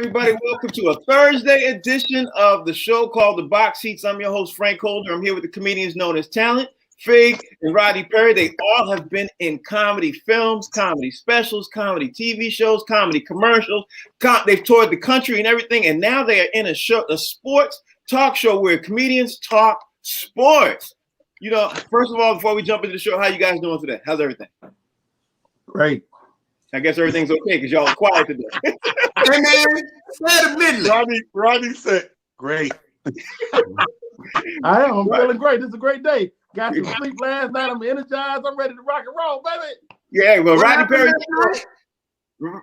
everybody. Welcome to a Thursday edition of the show called The Box Seats. I'm your host, Frank Holder. I'm here with the comedians known as Talent, Fig, and Rodney Perry. They all have been in comedy films, comedy specials, comedy TV shows, comedy commercials. They've toured the country and everything, and now they are in a sports talk show where comedians talk sports. You know, first of all, before we jump into the show, how you guys doing today? How's everything? Great. I guess everything's okay because y'all are quiet today. Hey man, say the middle. Rodney said, great. I'm feeling great. This is a great day. Got some sleep last night. I'm energized. I'm ready to rock and roll, baby. Yeah, well,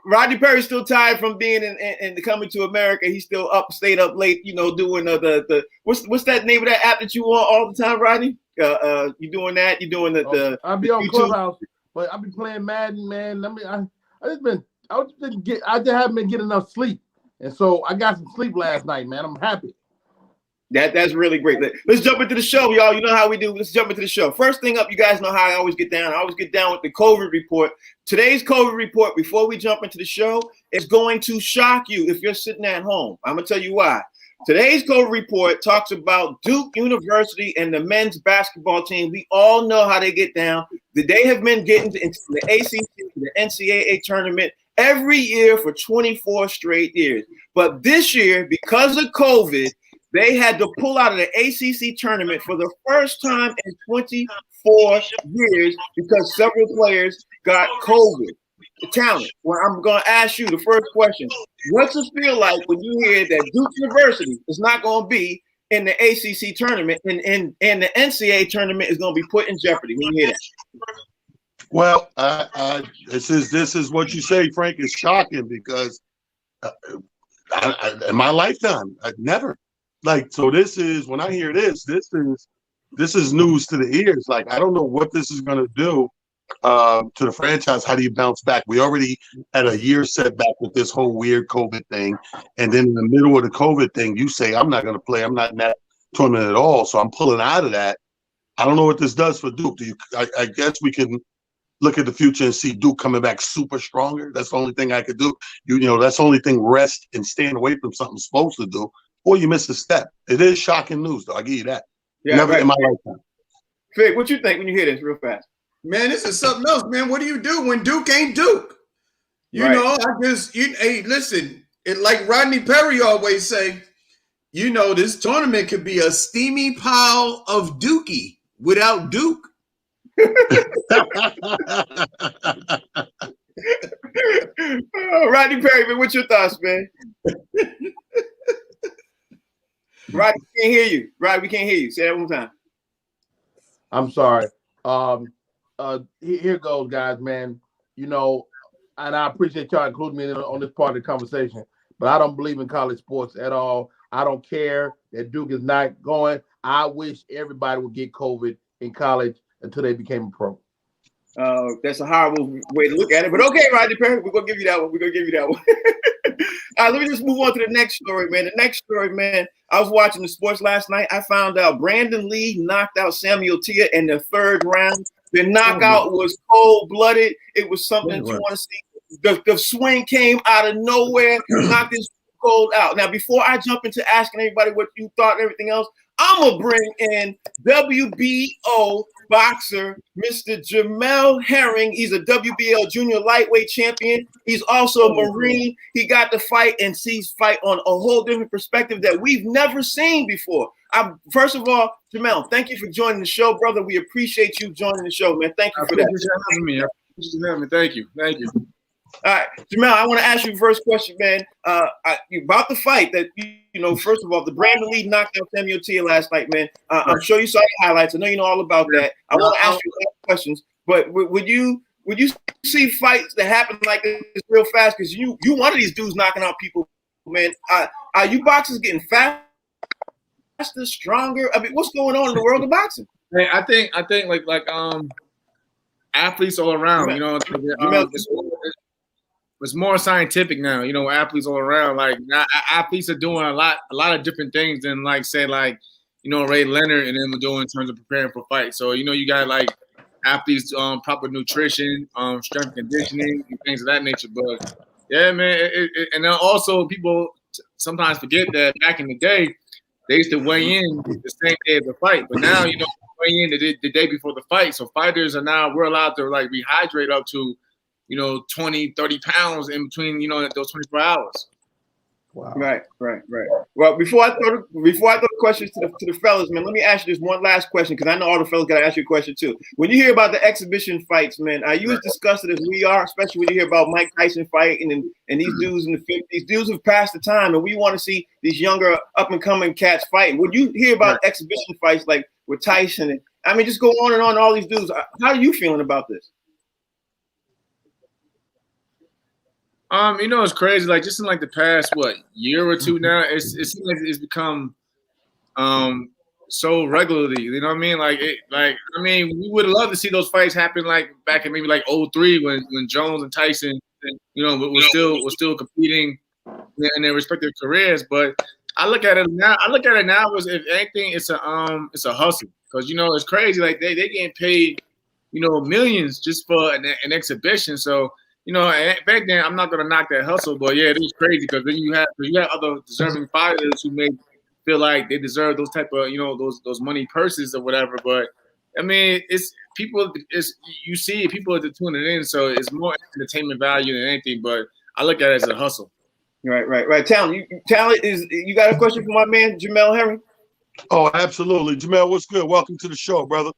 Rodney Perry's still tired from being in Coming to America. He's still stayed up late, you know, doing the what's that name of that app that you on all the time, Rodney? You doing that? You doing the I'll be on YouTube? Clubhouse, but I've been playing Madden, man. I just haven't been getting enough sleep, and so I got some sleep last night, man. I'm happy. That's really great. Let's jump into the show, y'all. You know how we do. Let's jump into the show. First thing up, you guys know how I always get down. I always get down with the COVID report. Today's COVID report, before we jump into the show, is going to shock you if you're sitting at home. I'm going to tell you why. Today's COVID report talks about Duke University and the men's basketball team. We all know how they get down. They have been getting into the ACC, the NCAA tournament every year for 24 straight years. But this year, because of COVID, they had to pull out of the ACC tournament for the first time in 24 years because several players got COVID. The Talent. Well, I'm going to ask you the first question. What's it feel like when you hear that Duke University is not going to be in the ACC tournament and the NCAA tournament is going to be put in jeopardy when you hear that? Well, this is what you say, Frank, is shocking because in my lifetime, I've never. Like, so this is, when I hear this is news to the ears. Like, I don't know what this is going to do to the franchise. How do you bounce back? We already had a year setback with this whole weird COVID thing. And then in the middle of the COVID thing, you say, I'm not going to play. I'm not in that tournament at all. So I'm pulling out of that. I don't know what this does for Duke. I guess we can look at the future and see Duke coming back super stronger. That's the only thing I could do. You know, that's the only thing rest and staying away from something supposed to do. Or you miss a step. It is shocking news, though. I give you that. Yeah, never right. in my lifetime. Fig, what you think when you hear this real fast? Man, this is something else, man. What do you do when Duke ain't Duke? You Right. know, hey, listen, like Rodney Perry always say, you know, this tournament could be a steamy pile of Dookie without Duke. Oh, Rodney Perry, man, what's your thoughts, man? Rodney, we can't hear you. Rodney, we can't hear you. Say that one more time. I'm sorry. Here goes, guys, man. You know, and I appreciate y'all including me on this part of the conversation, but I don't believe in college sports at all. I don't care that Duke is not going. I wish everybody would get COVID in college until they became a pro. That's a horrible way to look at it. But okay, Rodney Perry, we're going to give you that one. All right, let me just move on to the next story, man. The next story, man, I was watching the sports last night. I found out Brandon Lee knocked out Samuel Tia in the third round. The knockout was cold-blooded. It was something that you want to see. The swing came out of nowhere, knocked this cold out. Now, before I jump into asking everybody what you thought and everything else, I'm going to bring in WBO boxer, Mr. Jamel Herring. He's a WBL junior lightweight champion. He's also a Marine. He got to fight and sees fight on a whole different perspective that we've never seen before. First of all, Jamel, thank you for joining the show, brother. We appreciate you joining the show, man. Thank you for that. Thank you. All right, Jamel, I want to ask you the first question, man. About the fight that, you know, first of all, the Brandon Lee knocked out Samuel Tia last night, man. I'm sure you saw the highlights. I know you know all about that. I want to ask you questions, but would you see fights that happen like this real fast? Because you one of these dudes knocking out people, man. Are you boxers getting faster, stronger? I mean, what's going on in the world of boxing? Hey, I think like athletes all around, you know, it's more scientific now, you know, athletes all around. Like now, athletes are doing a lot of different things than like say like, you know, Ray Leonard and them are doing in terms of preparing for fights. So, you know, you got like athletes proper nutrition, strength conditioning, and things of that nature. But yeah, man, and then also people sometimes forget that back in the day, they used to weigh in the same day of the fight. But now, you know, weigh in the day before the fight. So fighters are now, we're allowed to like rehydrate up to, you know, 20, 30 pounds in between, you know, those 24 hours. Wow. Right. Well, before I throw the questions to the fellas, man, let me ask you this one last question, because I know all the fellas got to ask you a question too. When you hear about the exhibition fights, man, are you as disgusted as we are, especially when you hear about Mike Tyson fighting and these dudes in the 50s? Dudes have passed the time, and we want to see these younger up and coming cats fighting. When you hear about exhibition fights like with Tyson, and I mean, just go on and on, all these dudes. How are you feeling about this? You know, it's crazy. Like just in like the past year or two now, it seems like it's become so regularly. You know what I mean? We would love to see those fights happen like back in maybe like 2003 when Jones and Tyson, you know, were still competing in their respective careers. But I look at it now as if anything, it's a hustle, because you know it's crazy. Like they getting paid, you know, millions just for an exhibition. So. You know, back then I'm not gonna knock that hustle, but yeah, it is crazy because then you have other deserving fighters who may feel like they deserve those type of, you know, those money purses or whatever. But I mean, you see people are tuning in, so it's more entertainment value than anything. But I look at it as a hustle. Right. Talent, you got a question for my man Jamel Herring? Oh, absolutely, Jamel. What's good? Welcome to the show, brother.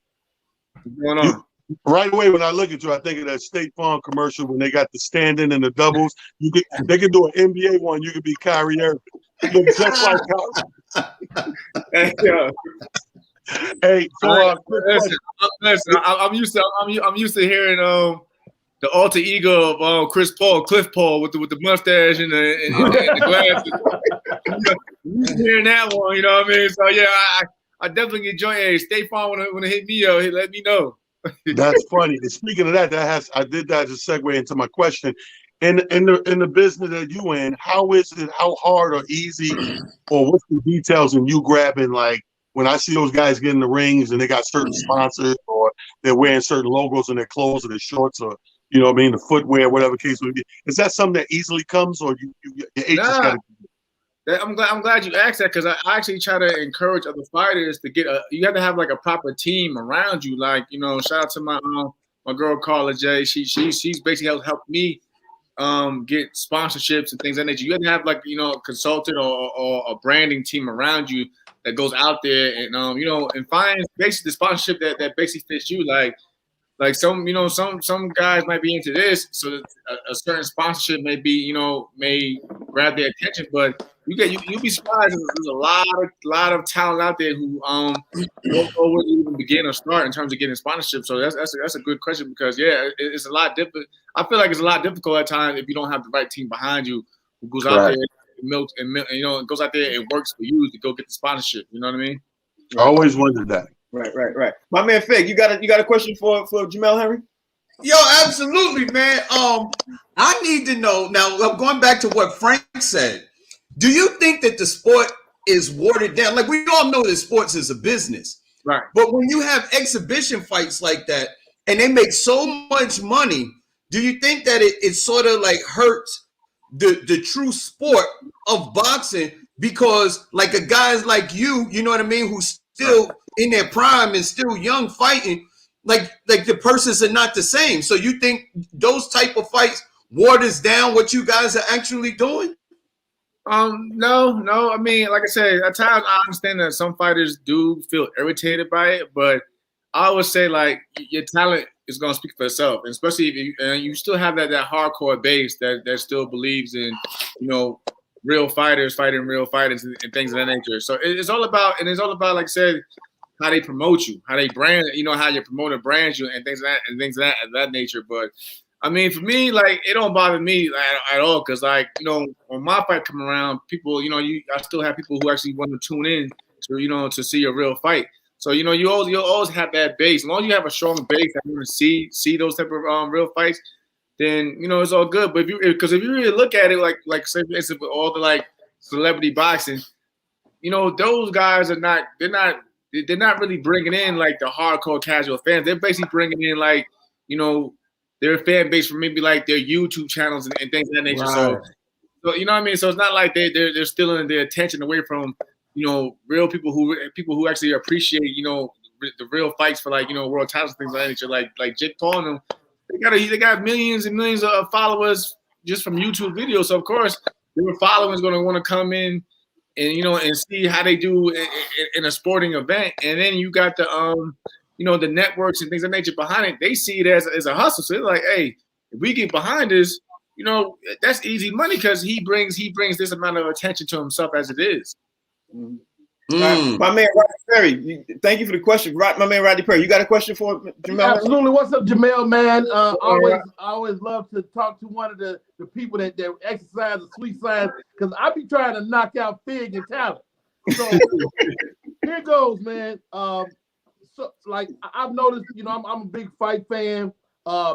What's going on? Right away, when I look at you, I think of that State Farm commercial when they got the standing and the doubles. They could do an NBA one. You could be Kyrie Irving. You look just like Kyrie. Hey, so listen, I'm used to hearing the alter ego of Chris Paul, Cliff Paul, with the mustache and the glasses. I'm used to hearing that one, you know what I mean? So yeah, I definitely enjoy it. Hey, State Farm when it hit me up, let me know. That's funny. And speaking of that, I did that as a segue into my question. In the business that you in, how is it? How hard or easy, or what's the details in you grabbing? Like when I see those guys getting the rings and they got certain sponsors, or they're wearing certain logos in their clothes or their shorts, or you know what I mean, the footwear, whatever case would be. Is that something that easily comes, or your agent's got to? I'm glad you asked that, because I actually try to encourage other fighters to get you have to have like a proper team around you. Like, you know, shout out to my girl Carla J. She's basically helped me get sponsorships and things like that. You have to have like, you know, a consultant or a branding team around you that goes out there and you know, and finds basically the sponsorship that basically fits you. Like some guys might be into this, so a certain sponsorship may grab their attention, but you'll be surprised. There's a lot of talent out there who don't know where to even begin or start in terms of getting sponsorship. So that's a good question, because yeah, it's a lot different. I feel like it's a lot difficult at times if you don't have the right team behind you who goes out there and you know, goes out there and works for you to go get the sponsorship. You know what I mean? I always wondered that. Right. My man Fig, you got a question for Jamel Herring? Yo, absolutely, man. I need to know now. I'm going back to what Frank said. Do you think that the sport is watered down? Like, we all know that sports is a business, right? But when you have exhibition fights like that and they make so much money, do you think that it sort of like hurts the true sport of boxing? Because like a guys like you know what I mean, who's still in their prime and still young fighting, like the purses are not the same. So you think those type of fights waters down what you guys are actually doing? No. I mean, like I said, at times I understand that some fighters do feel irritated by it, but I would say like your talent is gonna speak for itself, and especially if you still have that hardcore base that still believes in, you know, real fighters fighting real fighters and things of that nature. So it's all about, like I said, how they promote you, how they brand, you know, how your promoter brands you and things of that nature. But I mean, for me, like, it don't bother me at all, because, like, you know, when my fight come around, people, you know, I still have people who actually want to tune in to, you know, to see a real fight. So, you know, you'll always have that base. As long as you have a strong base that you want to see those type of real fights, then, you know, it's all good. But if you really look at it, like say for instance, with all the like celebrity boxing, you know, those guys they're not really bringing in like the hardcore casual fans. They're basically bringing in like, you know, their fan base from maybe like their YouTube channels and things of that nature. Right. So So you know what I mean. So it's not like they're stealing their attention away from real people who actually appreciate the real fights for world titles and things like that. Like Jake Paul and them, they got millions and millions of followers just from YouTube videos. So of course their followers going to want to come in and and see how they do in a sporting event. And then you got the the networks and things of nature behind it. They see it as a hustle. So they're like, hey, if we get behind this, that's easy money because he brings this amount of attention to himself as it is. My man Rodney Perry, thank you for the question. My man Rodney Perry, you got a question for Jamel? Absolutely. What's up, Jamel, man? Always love to talk to one of the people that exercise the sweet science because I be trying to knock out Fig and Talent. So here goes, man. So like I've noticed, I'm a big fight fan.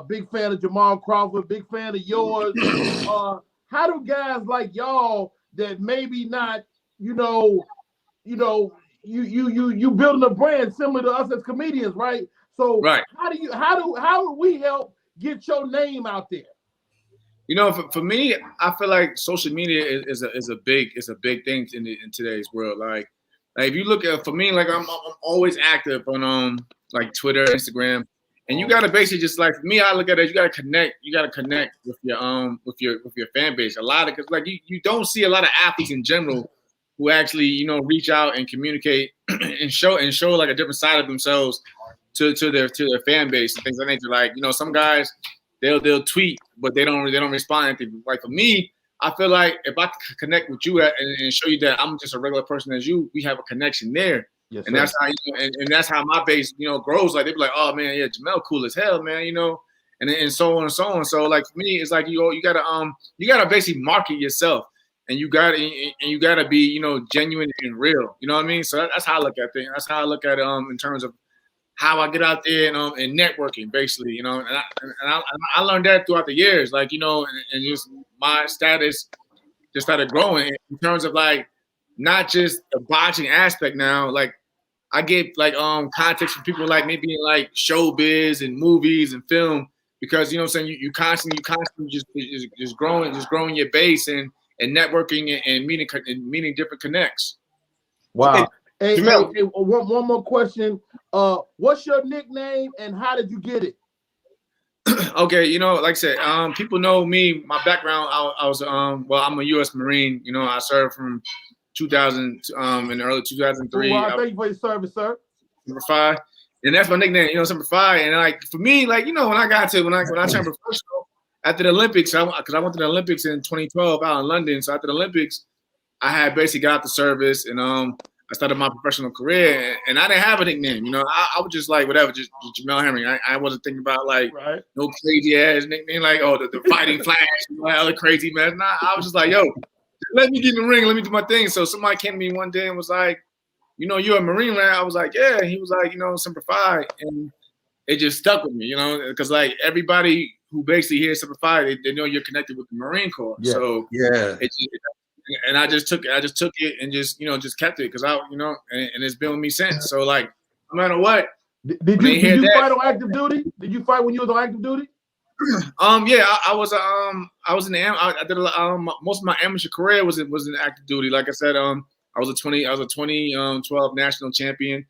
Big fan of Jamal Crawford, big fan of yours. How do guys like y'all that maybe not, you building a brand similar to us as comedians, right? So right. How do we help get your name out there? For me, I feel like social media is a big thing in today's world. Like if you look at, for me, like I'm always active on like Twitter, Instagram. And you gotta basically just like, for me, I look at it, you gotta connect with your fan base. A lot of, cause like you don't see a lot of athletes in general who actually, reach out and communicate and show like a different side of themselves to their fan base and things like that. Like, some guys they'll tweet, but they don't respond to anything. Like for me, I feel like if I connect with you and show you that I'm just a regular person as you, we have a connection there. Yes, and that's how and that's how my base grows. Like they be like, oh man, yeah, Jamel cool as hell, man, and so on and so on. So like for me, it's like you gotta basically market yourself, and you gotta be genuine and real. You know what I mean? So that's how I look at things. That's how I look at it in terms of how I get out there and networking, basically. And I learned that throughout the years, like and just my status just started growing in terms of like not just the boxing aspect now, like. I get like context from people like maybe in like showbiz and movies and film because what I'm saying, you constantly just growing your base and networking and meeting different connects. Wow. Hey, one more question. What's your nickname and how did you get it? Okay, like I said, people know me, my background, I was I'm a US Marine, I served from 2000 in early 2003. Well, thank you for your service, sir. Number 5, and that's my nickname. Number 5. And like for me, like when I turned professional after the Olympics, because I went to the Olympics in 2012 out in London. So after the Olympics, I had basically got out the service and I started my professional career. And I didn't have a nickname. I was just like whatever, just Jamel Henry. I wasn't thinking about like no crazy ass nickname like the Fighting Flash, other crazy man. Nah, I was just like let me get in the ring. Let me do my thing. So somebody came to me one day and was like, you're a Marine, man. I was like, yeah. And he was like, Semper Fi. And it just stuck with me, because like everybody who basically hears Semper Fi, they know you're connected with the Marine Corps. Yeah. So yeah. And I just took it and just kept it because and it's been with me since. So like, no matter what. Did you fight on active duty? Did you fight when you was on active duty? Yeah, I was in the I did most of my amateur career was in active duty. Like I said, I was a 2012 national champion.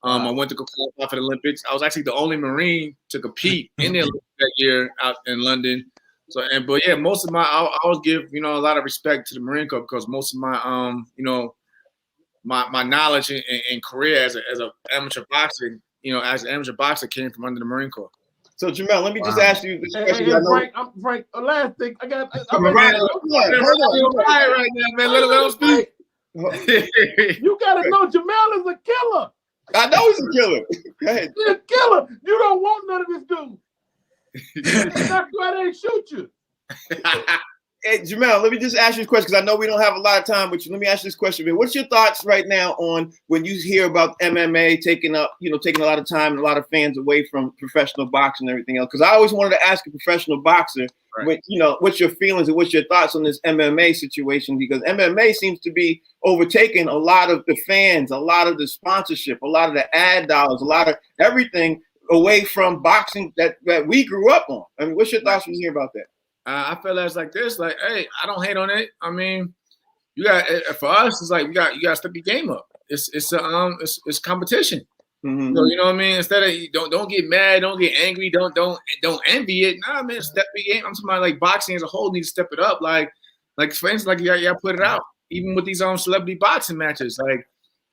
I went to qualify for the Olympics. I was actually the only Marine to compete in the Olympics that year out in London. So but yeah, most of I always give a lot of respect to the Marine Corps because most of my my knowledge and career as an amateur boxer, as an amateur boxer came from under the Marine Corps. So Jamel, let me just ask you this question. Hey, Frank, last thing I got. I'm right now, man. Let him speak. You gotta know Jamel is a killer. I know he's a killer. Go ahead. He's a killer. You don't want none of this dude. He's not going to shoot you. Hey, Jamel, let me just ask you a question because I know we don't have a lot of time with you. Let me ask you this question. What's your thoughts right now on when you hear about MMA taking a lot of time and a lot of fans away from professional boxing and everything else? Because I always wanted to ask a professional boxer, what's your feelings and what's your thoughts on this MMA situation? Because MMA seems to be overtaking a lot of the fans, a lot of the sponsorship, a lot of the ad dollars, a lot of everything away from boxing that we grew up on. I mean, what's your thoughts when you hear about that? I feel that's like this. Like, hey, I don't hate on it. I mean, you got for us, it's like you got to step your game up. It's competition. Mm-hmm. So you know what I mean. Instead of don't get mad, don't get angry, don't envy it. Nah, man, step your game. I'm talking about like boxing as a whole needs to step it up. Like for instance, like you got put it out. Even with these celebrity boxing matches, like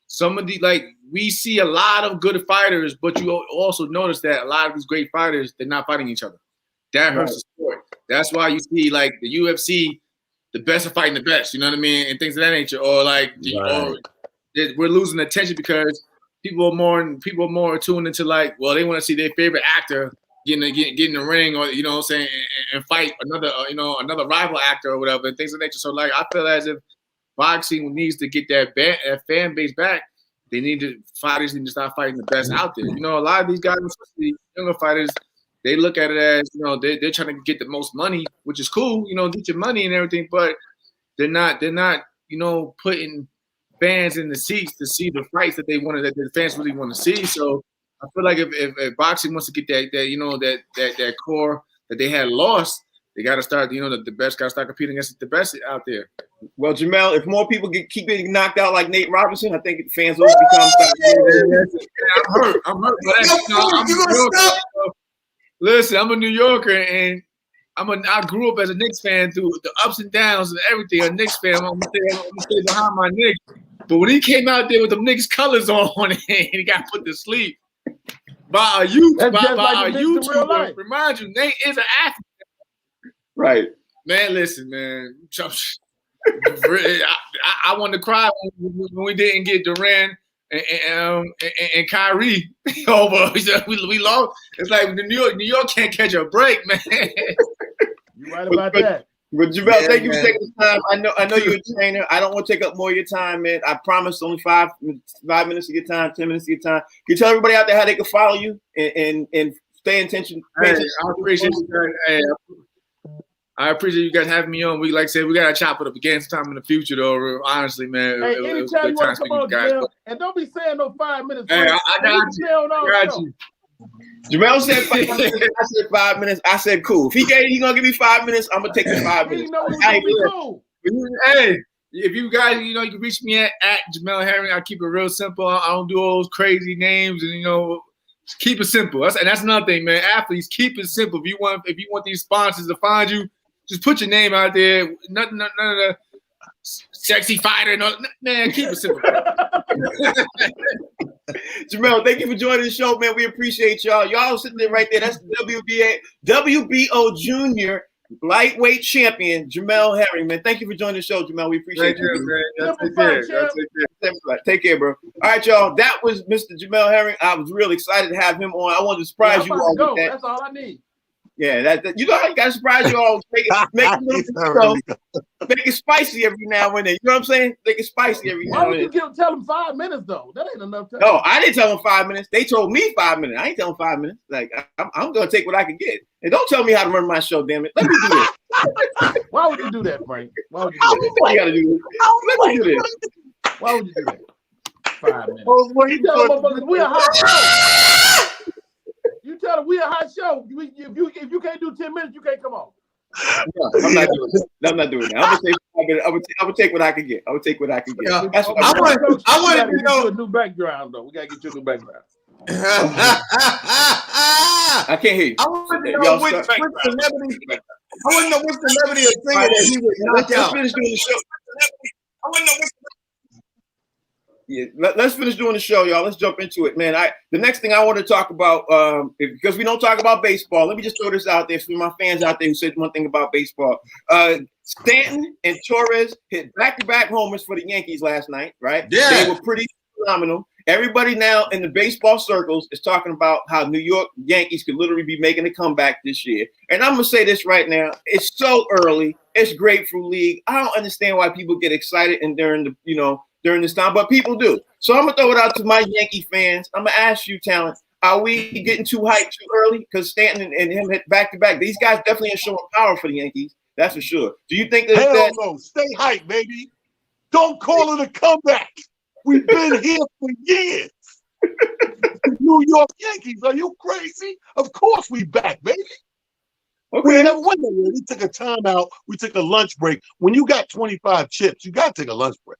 some of the we see a lot of good fighters, but you also notice that a lot of these great fighters, they're not fighting each other. That hurts the sport. That's why you see like the UFC, the best are fighting the best, you know what I mean, and things of that nature. Or like we're losing attention because people are more tuned into like, well, they want to see their favorite actor get in the ring, or you know what I'm saying, and fight another another rival actor or whatever, and things of that nature. So like I feel as if boxing needs to get that fan base back. Fighters need to start fighting the best out there. You know, a lot of these guys, especially younger fighters, they look at it as, you know, they're trying to get the most money, which is cool, you know, get your money and everything, but they're not, you know, putting fans in the seats to see the fights that the fans really want to see. So I feel like if boxing wants to get that you know, that core that they had lost, they got to start, you know, the best got to start competing against the best out there. Well, Jamel, if more people keep getting knocked out like Nate Robinson, I think fans will become. I'm hurt. But listen, I'm a New Yorker, and I grew up as a Knicks fan through the ups and downs and everything. A Knicks fan, I'm gonna stay behind my Knicks. But when he came out there with the Knicks colors on, and he got put to sleep by a YouTuber, remind you, Nate is an athlete. Right. Man, listen, man. I wanted to cry when we didn't get Durant and Kyrie over. We lost. It's like New York can't catch a break, man. You're right about that. But Jamel, thank you for taking the time. I know you're a trainer. I don't want to take up more of your time, man. I promise only 5 minutes of your time, 10 minutes of your time. Can you tell everybody out there how they can follow you and stay in attention? Hey, I appreciate you guys. Hey, I appreciate you guys having me on. We like I said, we gotta chop it up again sometime in the future, though. Honestly, man. Hey, anytime you want to come on, Jamel, and don't be saying no 5 minutes. Hey, I got you. Jamel said 5 minutes. I said 5 minutes. I said cool. If he's gonna give me 5 minutes, I'm gonna take the 5 minutes. Hey, if you guys, you know, you can reach me at Jamel Herring. I keep it real simple. I don't do all those crazy names, and you know, keep it simple. That's another thing, man. Athletes, keep it simple. If you want these sponsors to find you, just put your name out there. None of the sexy fighter. No, man, keep it simple. Jamel, thank you for joining the show, man. We appreciate y'all. Y'all sitting there right there. That's WBO Junior lightweight champion, Jamel Herring, man. Thank you for joining the show, Jamel. We appreciate you. Take care, bro. All right, y'all. That was Mr. Jamel Herring. I was really excited to have him on. I wanted to surprise you all with that. That's all I need. Yeah, that you know how you gotta surprise you all. Make it spicy every now and then. You know what I'm saying? Make it spicy every now and then. Why would you tell them 5 minutes though? That ain't enough time. No, I didn't tell them 5 minutes. They told me 5 minutes. I ain't telling 5 minutes. Like I'm gonna take what I can get. And don't tell me how to run my show, damn it. Let me do this. Why would you do that, Frank? Why would you do that? Why you gotta do this? Let me do this. Why would you do that? 5 minutes. You tell them motherfuckers we're a hot show. You tell them we a hot show. If you can't do 10 minutes, you can't come on. No, I'm not doing that. I'm not doing that. I'm gonna take what I can get. I would take what I can get. Yeah. That's what I want to know a new background though. We gotta get you a new background. I can't hear you. I want to know which celebrity. I want to know which celebrity or singer that he would knock out. Let's finish doing the show. I want to know which. Yeah, let's finish doing the show, y'all. Let's jump into it, man. The next thing I want to talk about, because we don't talk about baseball, let me just throw this out there for my fans out there who said one thing about baseball. Stanton and Torres hit back-to-back homers for the Yankees last night, right? Yeah. They were pretty phenomenal. Everybody now in the baseball circles is talking about how New York Yankees could literally be making a comeback this year. And I'm going to say this right now. It's so early. It's Grapefruit League. I don't understand why people get excited and during this time, but people do. So I'm gonna throw it out to my Yankee fans. I'm gonna ask you, talent, are we getting too hyped too early? Because Stanton and him hit back to back. These guys definitely are showing power for the Yankees. That's for sure. Do you think that? Hell no. Stay hyped, baby. Don't call it a comeback. We've been here for years. New York Yankees, are you crazy? Of course we back, baby. We Okay. never went nowhere. We took a timeout. We took a lunch break. When you got 25 chips, you got to take a lunch break.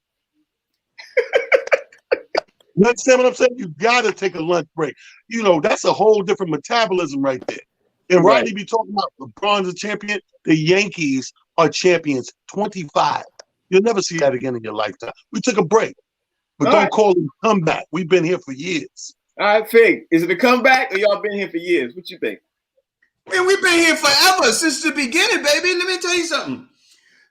You understand what I'm saying? You got to take a lunch break. You know, that's a whole different metabolism right there. And Right. Rodney be talking about LeBron's a champion. The Yankees are champions 25. You'll never see that again in your lifetime. We took a break. But All don't right. call it a comeback. We've been here for years. All right, Fig. Is it a comeback or y'all been here for years? What you think? Man, we've been here forever since the beginning, baby. Let me tell you something.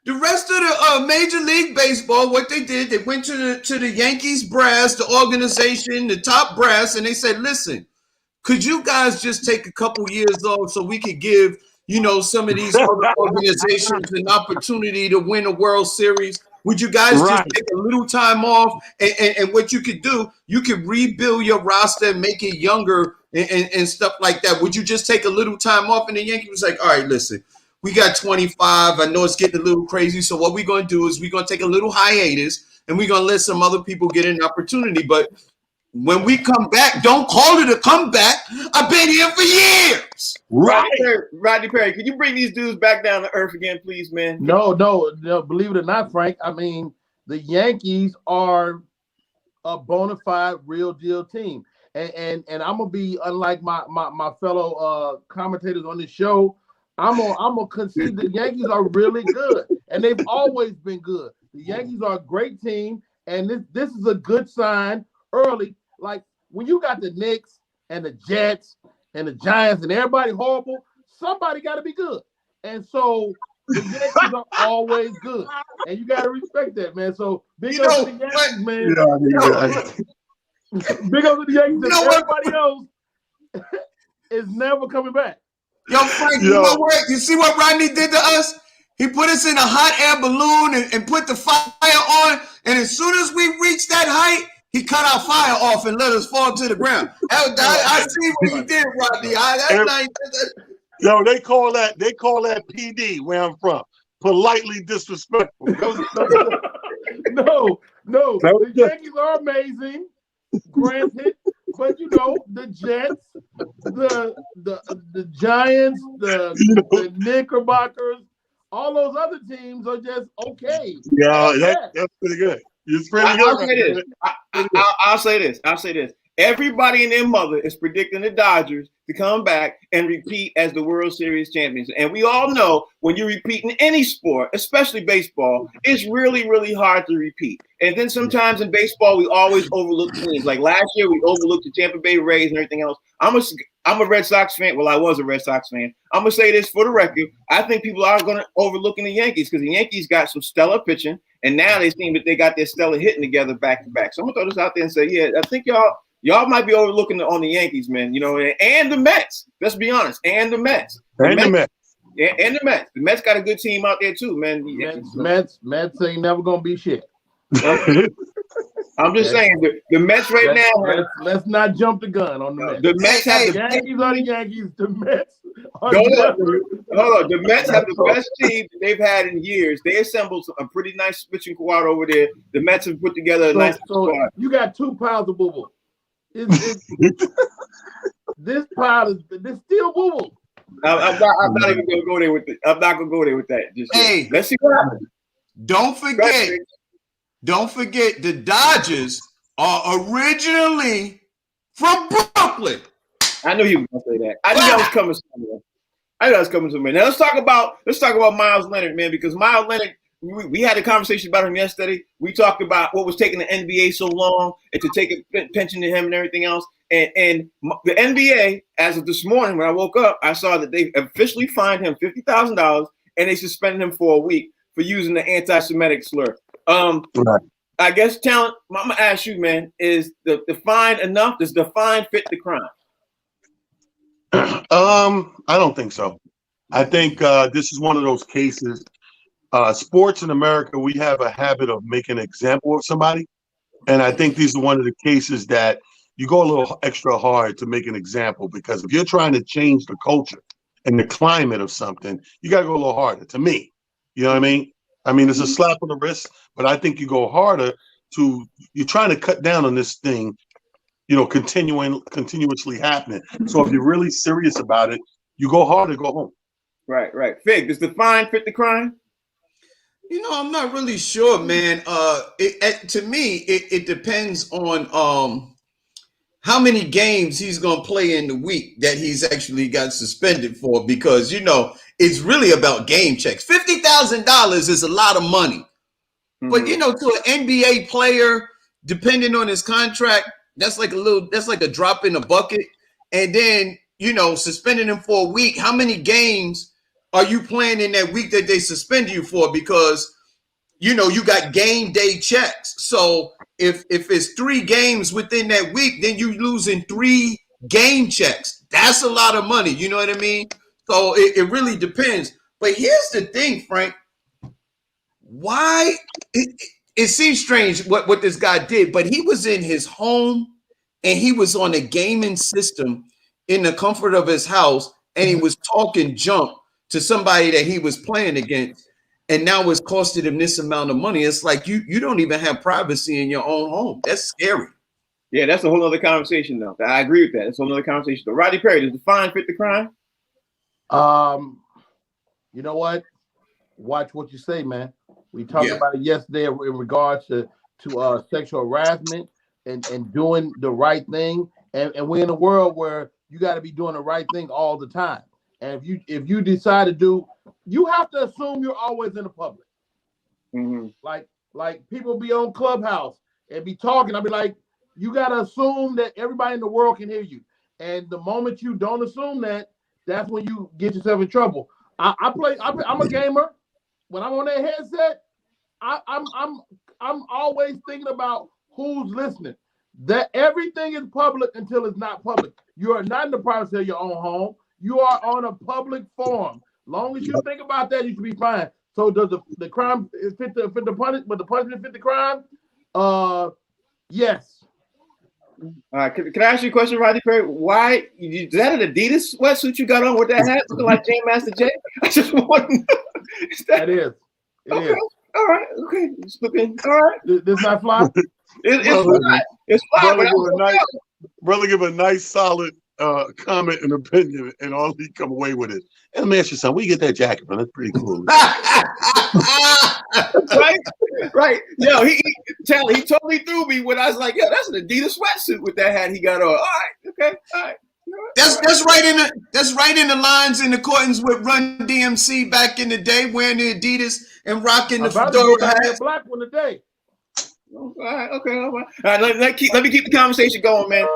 The rest of the Major League Baseball, what they did, they went to the Yankees brass, the organization, the top brass, and they said, listen, could you guys just take a couple years off so we could give, you know, some of these other organizations an opportunity to win a World Series? Would you guys just Right. take a little time off? And what you could do, you could rebuild your roster and make it younger and stuff like that. Would you just take a little time off? And the Yankees was like, all right, listen, we got 25. I know it's getting a little crazy. So what we're going to do is we're going to take a little hiatus and we're going to let some other people get an opportunity. But when we come back, don't call it a comeback. I've been here for years. Right. Rodney Perry, can you bring these dudes back down to earth again, please, man? No, believe it or not, Frank. I mean, the Yankees are a bona fide, real deal team, and I'm gonna be unlike my fellow commentators on this show. I'm gonna concede the Yankees are really good, and they've always been good. The Yankees are a great team, and this is a good sign early. Like when you got the Knicks and the Jets and the Giants and everybody horrible, somebody got to be good, and so. The Yankees are always good, and you gotta respect that, man. So big up to the Yankees, man. Big up to the Yankees. And everybody else is never coming back. Yo, Frank, you see what Rodney did to us? He put us in a hot air balloon and put the fire on, and as soon as we reached that height, he cut our fire off and let us fall to the ground. I see what he did, Rodney. Yo, they call that PD where I'm from. Politely disrespectful. No. The Yankees are amazing, granted, but you know, the Jets, the Giants, the Knickerbockers, all those other teams are just okay. Yeah, that's pretty good. It's pretty good. I'll say this. Everybody and their mother is predicting the Dodgers to come back and repeat as the World Series champions. And we all know when you repeat in any sport, especially baseball, it's really, really hard to repeat. And then sometimes in baseball, we always overlook teams. Like last year, we overlooked the Tampa Bay Rays and everything else. I'm a Red Sox fan. Well, I was a Red Sox fan. I'm going to say this for the record. I think people are going to overlook the Yankees because the Yankees got some stellar pitching. And now they seem that they got their stellar hitting together back to back. So I'm going to throw this out there and say, yeah, I think y'all might be overlooking on the Yankees, man. You know, and the Mets. Let's be honest, and the Mets. Yeah, and the Mets. The Mets got a good team out there too, man. Mets ain't never gonna be shit. I'm just saying the Mets right now. Let's not jump the gun on the Mets. The Mets have the Yankees are the Yankees. The Mets are hold on. The Mets have the best team they've had in years. They assembled a pretty nice pitching squad over there. The Mets have put together a nice squad. You got 2 piles of boo-boo. This pile is still boo-boo. I'm not even gonna go there with it. I'm not gonna go there with that. Hey, let's see what happens. Don't forget the Dodgers are originally from Brooklyn. I knew he was gonna say that. I knew that was coming somewhere. Now let's talk about Miles Leonard, man, because Miles Leonard, we had a conversation about him yesterday. We talked about what was taking the NBA so long and to take a pension to him and everything else. And the NBA, as of this morning when I woke up, I saw that they officially fined him $50,000 and they suspended him for a week for using the anti-Semitic slur. Right. I guess, Talent, I'm gonna ask you, man, is the fine enough? Does the fine fit the crime? I don't think so. I think this is one of those cases. Sports in America, we have a habit of making an example of somebody. And I think these are one of the cases that you go a little extra hard to make an example, because if you're trying to change the culture and the climate of something, you got to go a little harder, to me. You know what I mean? I mean, it's a slap on the wrist, but I think you go harder you're trying to cut down on this thing, you know, continuously happening. So if you're really serious about it, you go harder, go home. Right, right. Fig, does the fine fit the crime? You know, I'm not really sure, man. To me, it depends on how many games he's going to play in the week that he's actually got suspended for, because, you know, it's really about game checks. $50,000 is a lot of money. But, you know, to an NBA player, depending on his contract, that's like a drop in the bucket. And then, you know, suspending him for a week. How many games are you playing in that week that they suspend you for? Because, you know, you got game day checks. So if it's 3 games within that week, then you losing 3 game checks. That's a lot of money. You know what I mean? So it really depends. But here's the thing, Frank. Why it seems strange what this guy did, but he was in his home and he was on a gaming system in the comfort of his house, and he was talking junk to somebody that he was playing against, and now it's costing him this amount of money. It's like you don't even have privacy in your own home. That's scary. Yeah, that's a whole other conversation, though. I agree with that. That's a whole other conversation. But Rodney Perry, does the fine fit the crime? You know what? Watch what you say, man. We talked about it yesterday in regards to sexual harassment and doing the right thing. And we're in a world where you got to be doing the right thing all the time. And if you decide to do, you have to assume you're always in the public. Like people be on Clubhouse and be talking. I'll be like, you got to assume that everybody in the world can hear you. And the moment you don't assume that, that's when you get yourself in trouble. I'm a gamer. When I'm on that headset, I'm always thinking about who's listening. That everything is public until it's not public. You are not in the privacy of your own home. You are on a public forum. Long as you think about that, you should be fine. So does the crime fit the punishment? But the punishment fit the crime? Yes. Can I ask you a question, Rodney Perry? Why is that an Adidas sweatsuit you got on with that hat looking like Jam Master Jay? I just want to know. It is. It okay. is. All right. Okay. Just looking. All right. This not fly? It's fly. It's fly. Brother give a nice, solid comment and opinion, and all he come away with it. And let me ask you something. Where you get that jacket from? That's pretty cool. Right. Yo, he totally threw me when I was like, yo, that's an Adidas sweatsuit with that hat he got on. All right. Okay. All right. That's right in the lines in accordance with Run DMC back in the day, wearing the Adidas and rocking the fedora hat. Black one today. All right, okay, all right. All right, let me keep the conversation going, man.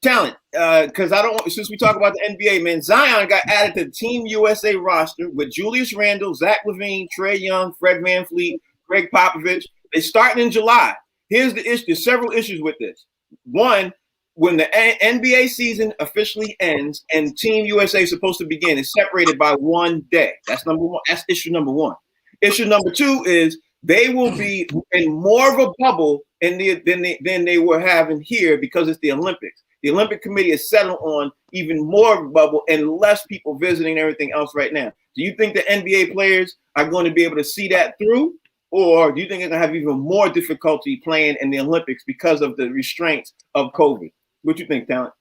Talent, because I don't. Since we talk about the NBA, man, Zion got added to the Team USA roster with Julius Randle, Zach LaVine, Trae Young, Fred VanVleet, Greg Popovich. They starting in July. Here's the issue. There's several issues with this. One, when the NBA season officially ends and Team USA is supposed to begin, it's separated by 1 day. That's number one. That's issue number one. Issue number two is they will be in more of a bubble than they were having here because it's the Olympics. The Olympic Committee is settled on even more of a bubble and less people visiting and everything else right now. Do you think the NBA players are going to be able to see that through? Or do you think they're going to have even more difficulty playing in the Olympics because of the restraints of COVID? What you think, Talent?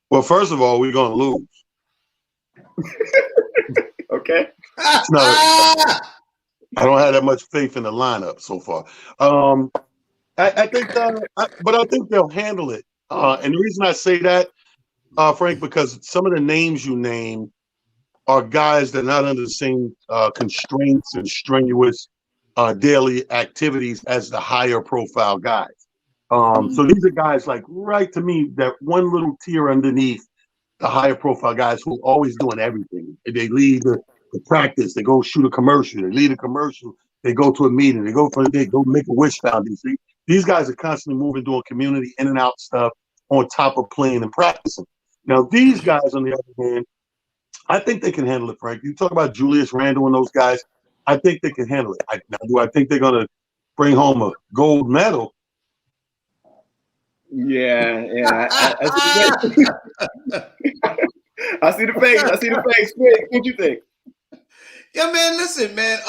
Well, first of all, we're going to lose. Okay. No, I don't have that much faith in the lineup so far. I think, but I think they'll handle it. And the reason I say that, Frank, because some of the names you name are guys that are not under the same constraints and strenuous daily activities as the higher profile guys. So these are guys like right to me that one little tier underneath the higher profile guys who are always doing everything. They lead the practice, they go shoot a commercial, they lead a commercial, they go to a meeting, they go make a wish foundation. These guys are constantly moving, doing community in and out stuff on top of playing and practicing. Now, these guys, on the other hand, I think they can handle it, Frank. You talk about Julius Randle and those guys. I think they can handle it. Do I think they're going to bring home a gold medal? Yeah. I see the face. I see the face. What you think? Yeah, man. Listen, man.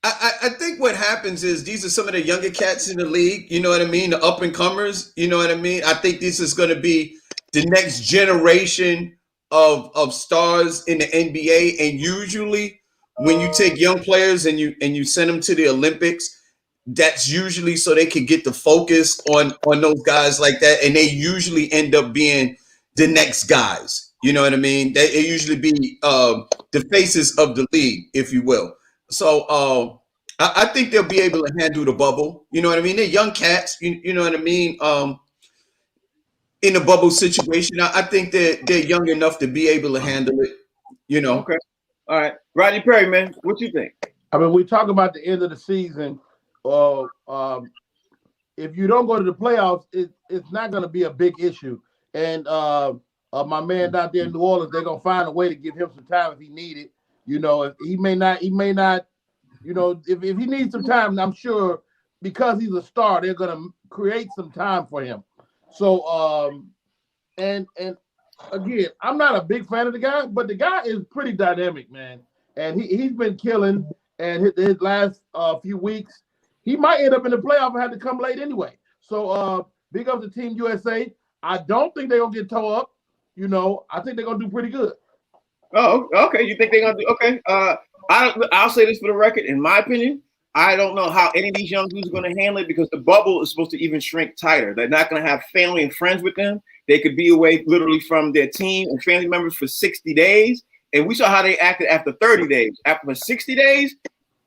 I think what happens is these are some of the younger cats in the league. You know what I mean? The up and comers. You know what I mean? I think this is going to be the next generation of stars in the NBA, and usually when you take young players and you send them to the Olympics, that's usually so they can get the focus on those guys like that, and they usually end up being the next guys. You know what I mean? They usually be the faces of the league, if you will. So I think they'll be able to handle the bubble. You know what I mean? They're young cats. You know what I mean? In a bubble situation, I think they're young enough to be able to handle it. You know. Okay. All right, Rodney Perry, man, what you think? I mean, we talk about the end of the season. If you don't go to the playoffs, it's not going to be a big issue. And my man down there in New Orleans, they're going to find a way to give him some time if he need it. You know, if he may not. You know, if he needs some time, I'm sure because he's a star, they're going to create some time for him. So, and again, I'm not a big fan of the guy, but the guy is pretty dynamic, man. And he's been killing. And his last few weeks, he might end up in the playoff and have to come late anyway. So big up to Team USA. I don't think they're going to get tore up. You know, I think they're going to do pretty good. Oh, okay. You think they're going to do – okay. I'll say this for the record. In my opinion, I don't know how any of these young dudes are going to handle it because the bubble is supposed to even shrink tighter. They're not going to have family and friends with them. They could be away literally from their team and family members for 60 days. And we saw how they acted after 30 days. After 60 days,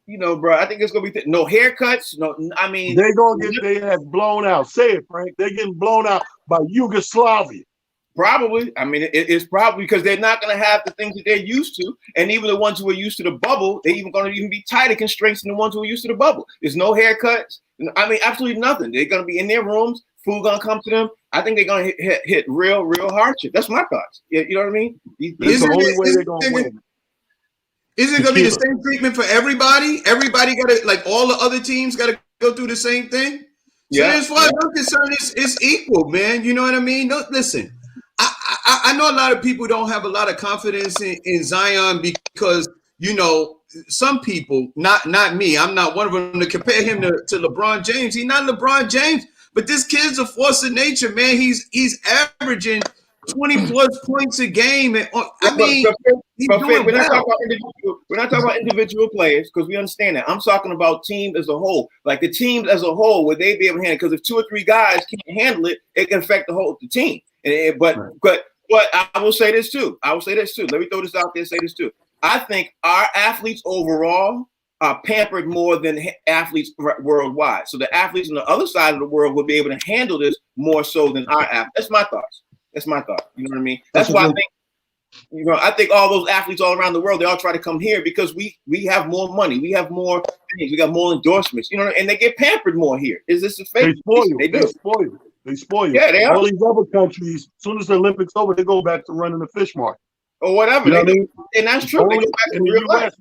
you know, bro, I think it's going to be no haircuts. No, I mean. They're going to get their ass blown out. Say it, Frank. They're getting blown out by Yugoslavia. Probably. I mean, it's probably because they're not going to have the things that they're used to. And even the ones who are used to the bubble, they're even going to even be tighter constraints than the ones who are used to the bubble. There's no haircuts. I mean, absolutely nothing. They're going to be in their rooms. Food going to come to them. I think they're going to hit real hardship. That's my thoughts. You know what I mean? That's the only way they're going to win. Is it going to be the same treatment for everybody? Everybody got to, like all the other teams got to go through the same thing? So Yeah. as far as I'm concerned, it's equal, man. You know what I mean? No, listen. I know a lot of people don't have a lot of confidence in Zion because, you know, some people, not me, I'm not one of them, to compare him to LeBron James. He's not LeBron James, but this kid's a force of nature, man. He's averaging 20 plus points a game. And, I mean, we're not talking about individual players because we understand that. I'm talking about teams as a whole. Like the teams as a whole, would they be able to handle it? Because if 2 or 3 guys can't handle it, it can affect the team. But I will say this too. Let me throw this out there and say this too. I think our athletes overall are pampered more than athletes worldwide. So the athletes on the other side of the world will be able to handle this more so than our athletes. That's my thoughts. You know what I mean? That's why I think, you know, I think all those athletes all around the world, they all try to come here because we have more money. We have more things. We got more endorsements, you know, and they get pampered more here. Is this a fake? They spoil you. They do. They spoil you. Yeah, they are. All these other countries, as soon as the Olympics over, they go back to running the fish market. Or whatever. You know what I mean? And that's true. They go back to real life.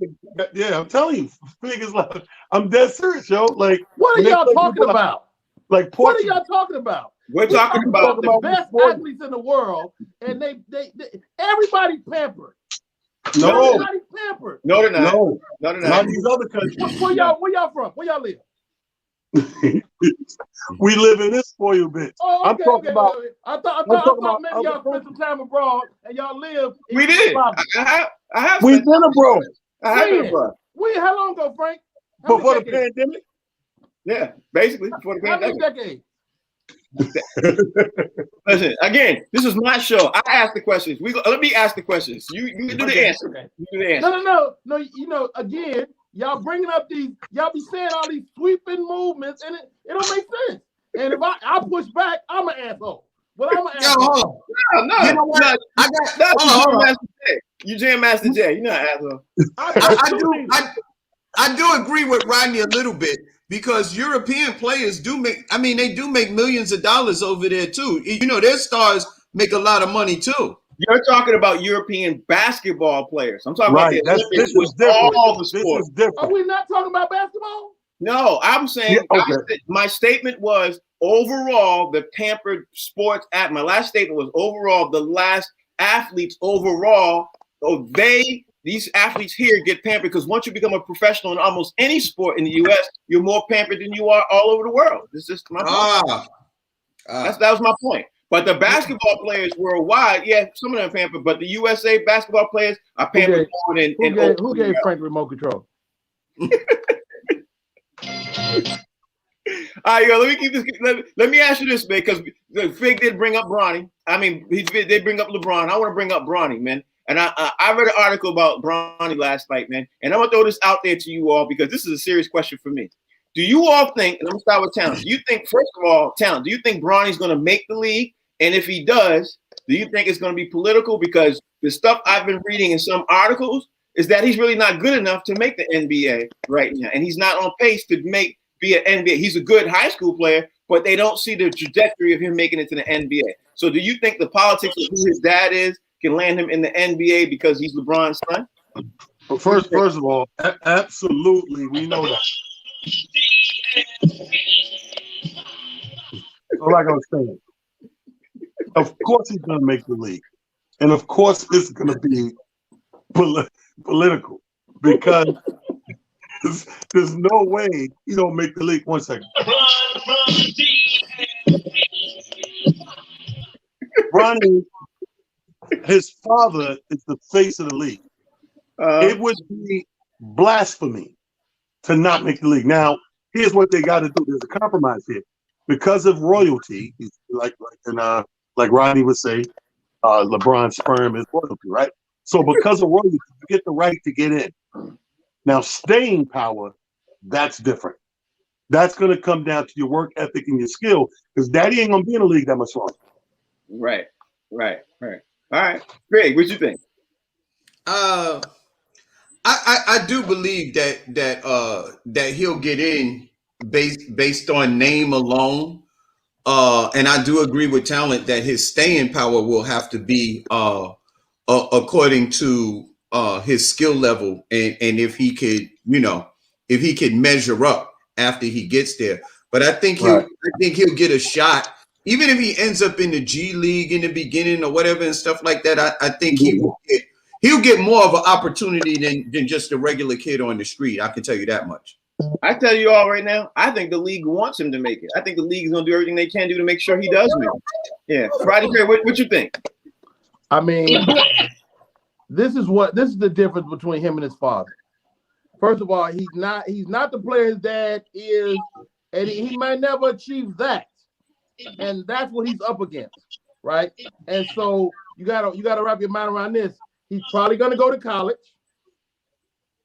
Yeah, I'm telling you, figures like I'm dead serious, yo. Like, what are y'all talking about? Like, what are y'all talking about? We're talking about the best athletes in the world, and they everybody's pampered. No, everybody's pampered. No, they're not. No, they're not. Not these other countries. Where y'all from? Where y'all live? We live in this spoiled bitch. Oh, okay, I'm talking about. I thought maybe y'all spent some time abroad and y'all live. We did. I have. We've been abroad. I have been abroad. How long ago, Frank? Before the pandemic. Yeah, basically before the pandemic. How many decades? Listen, again, this is my show. I ask the questions. Let me ask the questions. You do the answer. Okay. You do the answer. No. You know, again, y'all bringing up y'all be saying all these sweeping movements, and it don't make sense. And if I push back, I'm an asshole. But I'm an asshole. No. You know what? You Jam Master Jay. You're not an asshole. I do agree with Rodney a little bit. Because European players do make millions of dollars over there too. You know, their stars make a lot of money too. You're talking about European basketball players. I'm talking about the Olympics with all the sports. Are we not talking about basketball? No, I'm saying my statement was overall the pampered sports. My last statement was overall the last athletes overall. These athletes here get pampered because once you become a professional in almost any sport in the U.S., you're more pampered than you are all over the world. It's just my point. That was my point. But the basketball players worldwide, yeah, some of them pampered, but the USA basketball players are pampered more than who gave Frank remote control? All right, yo, let me keep this. Let me ask you this, man, because Fig did bring up Bronny. I mean, he did bring up LeBron. I want to bring up Bronny, man. And I read an article about Bronny last night, man. And I'm gonna throw this out there to you all because this is a serious question for me. Do you all think? And I'm gonna start with Talent. Do you think, first of all, Talent? Do you think Bronny's gonna make the league? And if he does, do you think it's gonna be political? Because the stuff I've been reading in some articles is that he's really not good enough to make the NBA right now, and he's not on pace to be an NBA. He's a good high school player, but they don't see the trajectory of him making it to the NBA. So do you think the politics of who his dad is can land him in the NBA because he's LeBron's son? But first of all, absolutely, we know that. Like I was saying, of course he's going to make the league, and of course it's going to be political because there's no way he don't make the league. 1 second. Bronny, his father is the face of the league. It would be blasphemy to not make the league. Now, here's what they got to do. There's a compromise here. Because of royalty, like Rodney would say, LeBron's sperm is royalty, right? So because of royalty, you get the right to get in. Now, staying power, that's different. That's going to come down to your work ethic and your skill, because Daddy ain't going to be in the league that much longer. Right. All right. Greg, what you think? I do believe that he'll get in based on name alone. And I do agree with Talent that his staying power will have to be according to his skill level and if he could measure up after he gets there. But I think he'll get a shot, even if he ends up in the G League in the beginning or whatever and stuff like that. I think he'll get more of an opportunity than just a regular kid on the street. I can tell you that much. I tell you all right now, I think the league wants him to make it. I think the league is going to do everything they can do to make sure he does make it. Yeah, Rodney Perry, what you think? I mean, this is the difference between him and his father. First of all, he's not the player his dad is, and he might never achieve that. And that's what he's up against, right? And so you gotta wrap your mind around this. He's probably gonna go to college,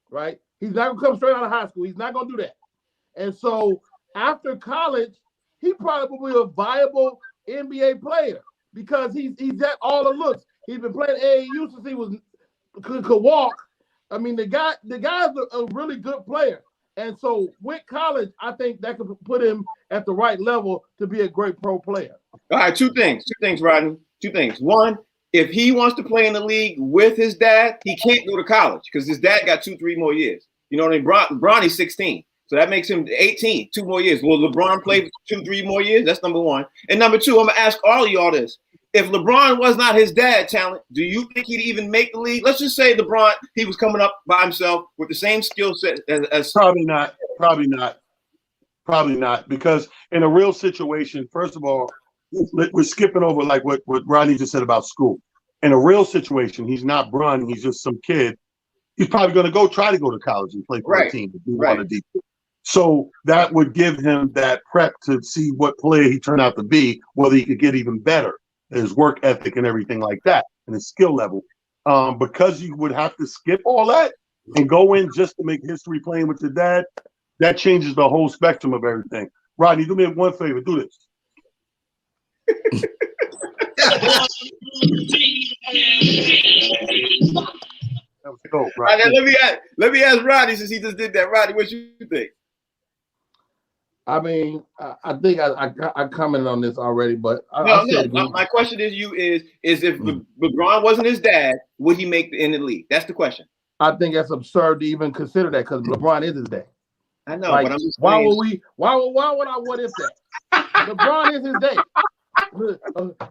right? He's not gonna come straight out of high school. He's not gonna do that. And so after college, he probably will be a viable NBA player because he's got all the looks. He's been playing AAU since he could walk. I mean, the guy's a really good player. And so with college, I think that could put him at the right level to be a great pro player. All right, two things, Rodney. Two things. One, if he wants to play in the league with his dad, he can't go to college because his dad got 2-3 more years. You know what I mean? Bronny's 16. So that makes him 18, 2 more years. Will LeBron play 2-3 more years? That's number one. And number two, I'm going to ask all of y'all this. If LeBron was not his dad, Talent, do you think he'd even make the league? Let's just say LeBron, he was coming up by himself with the same skill set as Probably not. Because in a real situation, first of all, we're skipping over like what Rodney just said about school. In a real situation, he's not Bron, he's just some kid. He's probably going to try to go to college and play for a team if he wanted to. So that would give him that prep to see what player he turned out to be, whether he could get even better, his work ethic and everything like that, and his skill level. Because you would have to skip all that and go in just to make history playing with your dad, that changes the whole spectrum of everything. Rodney, do me one favor, do this. Go, Rodney. Let me ask Rodney since he just did that. Rodney, what you think? I mean, I think I commented on this already, but my question to you is if LeBron wasn't his dad, would he make in the league? That's the question. I think that's absurd to even consider that because LeBron is his dad. I know, like, but I'm just why saying. would I what if that? LeBron is his dad.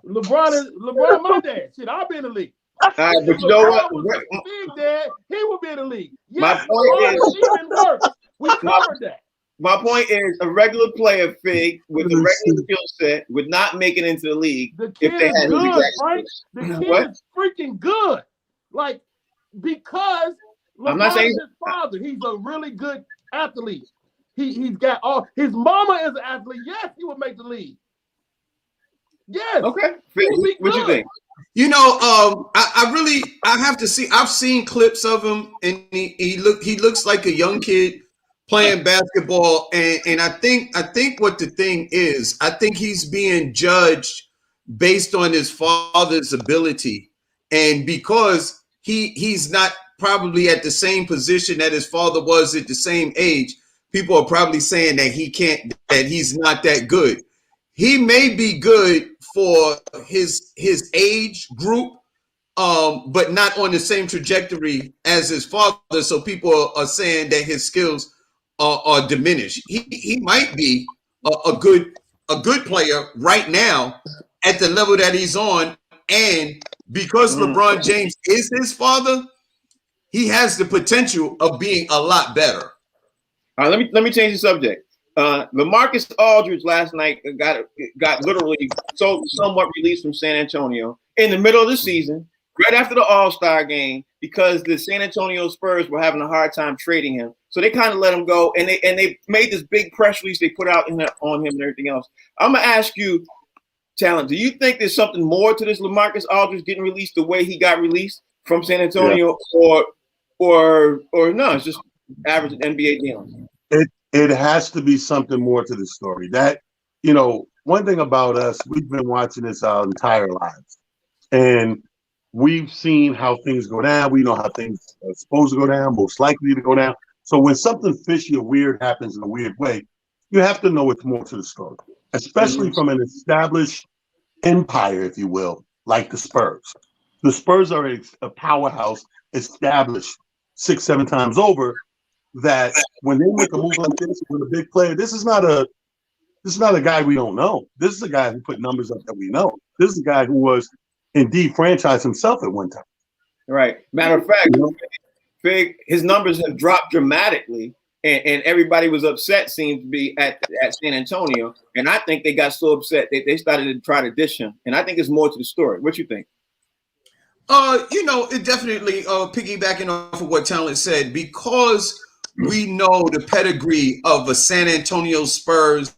LeBron my dad. Shit, I'll be in the league. But you know what? Big dad, he will be in the league. My Yes, point is even worse. We covered that. My point is, a regular player, Fig, with a regular skill set, would not make it into the league The if kid they is had his good, exact Frank. skills. The kid What? is freaking good. Like, because I'm not LeBron saying- is his father. He's a really good athlete. He's got all his mama is an athlete. Yes, he would make the league. Yes. Okay, Fig, He'd be what you good. think? You know, I have to see. I've seen clips of him, and he looks like a young kid playing basketball, and I think what the thing is, I think he's being judged based on his father's ability, and because he's not probably at the same position that his father was at the same age, people are probably saying that he's not that good. He may be good for his age group, but not on the same trajectory as his father. So people are saying that his skills are diminished. He might be a good player right now at the level that he's on, and because LeBron James is his father, he has the potential of being a lot better. All right, let me change the subject. LaMarcus Aldridge last night got literally somewhat released from San Antonio in the middle of the season, right after the All-Star game, because the San Antonio Spurs were having a hard time trading him. So they kind of let him go, and they made this big press release they put out on him and everything else. I'm gonna ask you, Talent, do you think there's something more to this LaMarcus Aldridge getting released the way he got released from San Antonio, or no? It's just average NBA dealing. It has to be something more to the story. That, you know, one thing about us, we've been watching this our entire lives, and we've seen how things go down. We know how things are supposed to go down, most likely to go down. So when something fishy or weird happens in a weird way, you have to know it's more to the story, especially from an established empire, if you will, like the Spurs. The Spurs are a powerhouse established 6-7 times over, that when they make a move like this with a big player, this is not a guy we don't know. This is a guy who put numbers up that we know. This is a guy who was indeed franchised himself at one time. Right. Matter of fact, Fig, his numbers have dropped dramatically, and everybody was upset, seemed to be at San Antonio. And I think they got so upset that they started to try to dish him. And I think it's more to the story. What you think? You know, it definitely piggybacking off of what Talent said, because we know the pedigree of a San Antonio Spurs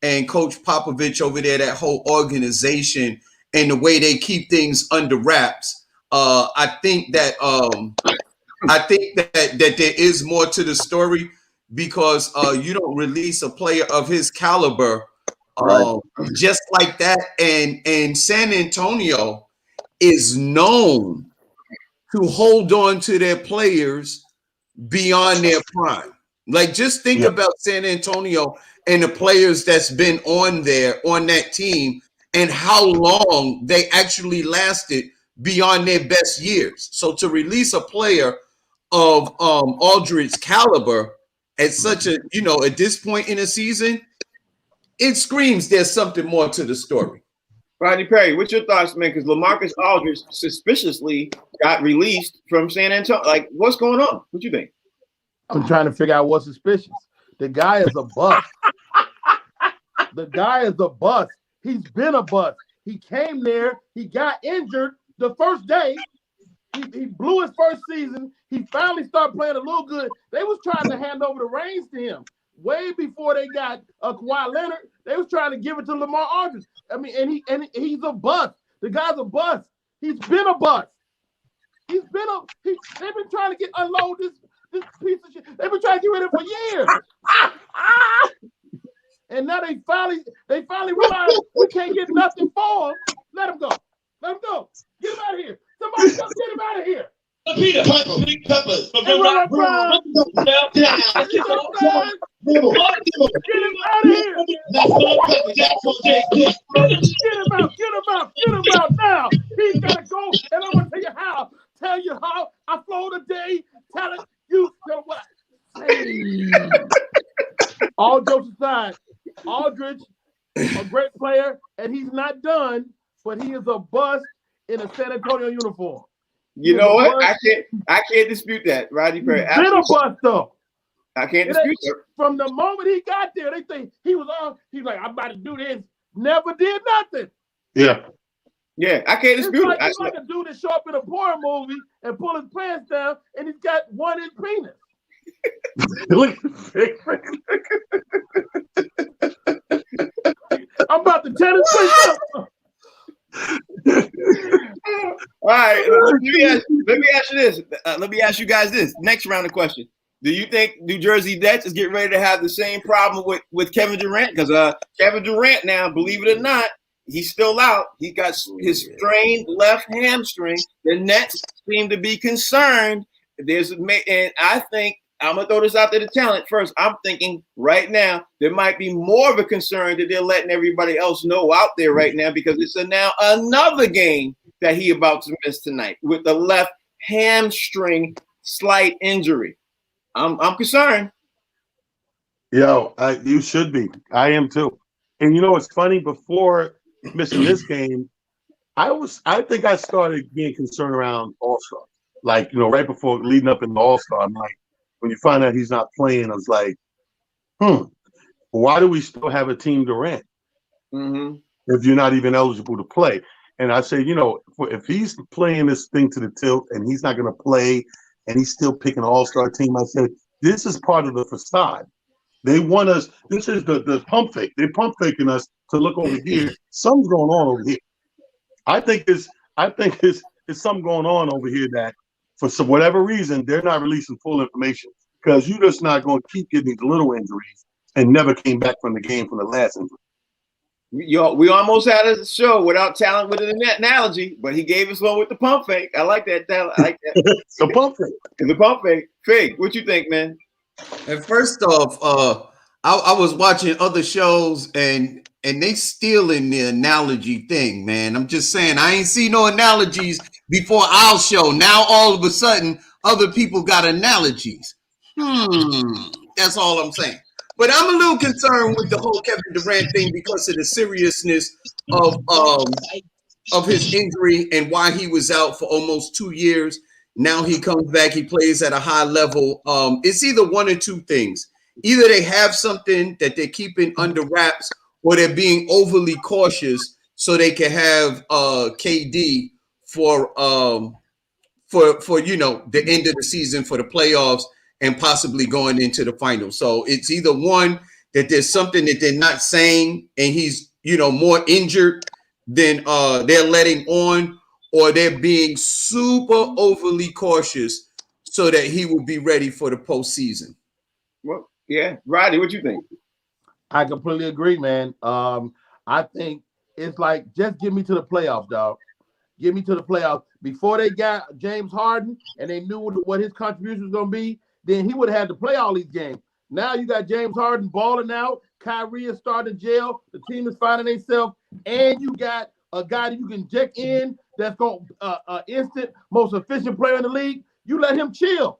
and Coach Popovich over there, that whole organization, and the way they keep things under wraps. I think that there is more to the story, because you don't release a player of his caliber just like that. And San Antonio is known to hold on to their players beyond their prime. Like, just think about San Antonio and the players that's been on that team, and how long they actually lasted beyond their best years. So to release a player of Aldridge's caliber at such a, you know, at this point in the season, it screams there's something more to the story. Rodney Perry, what's your thoughts, man? Because LaMarcus Aldridge suspiciously got released from San Antonio. Like, what's going on? What you think? I'm trying to figure out what's suspicious. The guy is a bust. The guy is a bust. He's been a bust. He came there. He got injured the first day. He blew his first season. He finally started playing a little good. They was trying to hand over the reins to him way before they got Kawhi Leonard. They was trying to give it to Lamar Aldridge. I mean, and he's a bust. The guy's a bust. He's been a bust. They've been trying to unload this piece of shit. They've been trying to get rid of him for years. And now they finally realize we can't get nothing for him. Let him go. Let him go. Get him out of here. Somebody come get him out of here. Peter, big peppers. Get him out of here. Get him out now. He's got to go. And I'm going to tell you how I flow today. Tell it. You know what? Hey. All jokes aside, Aldridge, a great player, and he's not done, but he is a bust in a San Antonio uniform. You know what? I can't dispute that, Rodney Perry. He's been a bust, though. I can't dispute that. From the moment he got there, they think he was on. He's like, I'm about to do this. Never did nothing. Yeah. Yeah, I can't dispute it. It's like a dude that show up in a porn movie and pull his pants down, and he's got 1 inch penis. Look, I'm about to tear this place up. All right, let me ask you this. Let me ask you guys this. Next round of questions. Do you think New Jersey Nets is getting ready to have the same problem with Kevin Durant? Because Kevin Durant now, believe it or not, he's still out. He got his strained left hamstring. The Nets seem to be concerned. And I think I'm gonna throw this out there to talent first. I'm thinking right now there might be more of a concern that they're letting everybody else know out there right now because it's now another game that he about to miss tonight with the left hamstring slight injury. I'm concerned. Yo, you should be. I am too. And you know what's funny? Before missing this game, I think I started being concerned around All-Star. Like, you know, right before leading up in the All-Star, I'm like, when you find out he's not playing, I was like, why do we still have a Team Durant if you're not even eligible to play? And I say, you know, if he's playing this thing to the tilt and he's not going to play and he's still picking an all-star team, I said, this is part of the facade. They want us, this is the pump fake. They're pump faking us to look over here. Something's going on over here. I think it's something going on over here that for whatever reason, they're not releasing full information because you're just not going to keep getting these little injuries and never came back from the game from the last injury. We almost had a show without talent with an analogy, but he gave us one with the pump fake. I like that. I like that. The pump fake. The pump fake. Fig, what you think, man? And first off, I was watching other shows and they stealing the analogy thing, man. I'm just saying, I ain't see no analogies before our show. Now all of a sudden, other people got analogies. That's all I'm saying. But I'm a little concerned with the whole Kevin Durant thing because of the seriousness of his injury and why he was out for almost 2 years. Now he comes back, he plays at a high level. It's either one or two things. Either they have something that they're keeping under wraps or they're being overly cautious so they can have KD for you know, the end of the season for the playoffs and possibly going into the finals. So it's either one that there's something that they're not saying and he's, you know, more injured than they're letting on, or they're being super overly cautious so that he will be ready for the postseason. Well, yeah. Rodney, what you think? I completely agree, man. I think it's like, just get me to the playoffs, dog. Get me to the playoffs. Before they got James Harden and they knew what his contribution was going to be, then he would have had to play all these games. Now you got James Harden balling out. Kyrie is starting jail. The team is finding themselves. And you got a guy that you can inject in that's going instant, most efficient player in the league. You let him chill.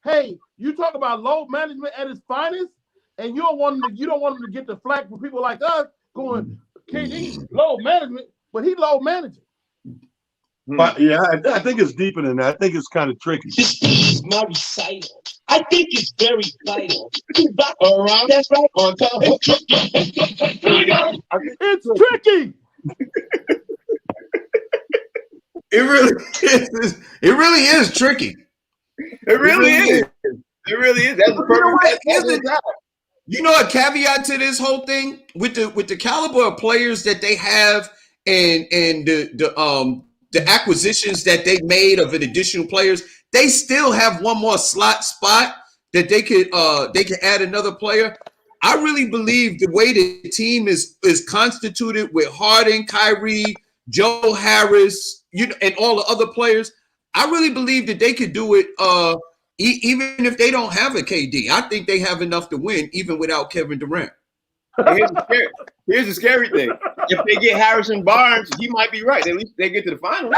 Hey, you talk about load management at its finest, and you don't want him to get the flack from people like us going, KD, load management, but he load managing. But yeah, I think it's deeper than that. I think it's kind of tricky. This is my recital. I think it's very vital. Around, that's right. On top. It's tricky. It really is tricky. It really is. It really is. That's the perfect. You know, a caveat to this whole thing with the caliber of players that they have and the acquisitions that they made of an additional players, they still have one more slot spot that they could add another player. I really believe the way the team is constituted with Harden, Kyrie, Joe Harris, and all the other players, I really believe that they could do it even if they don't have a KD. I think they have enough to win even without Kevin Durant. Here's the scary thing. If they get Harrison Barnes, he might be right. At least they get to the finals.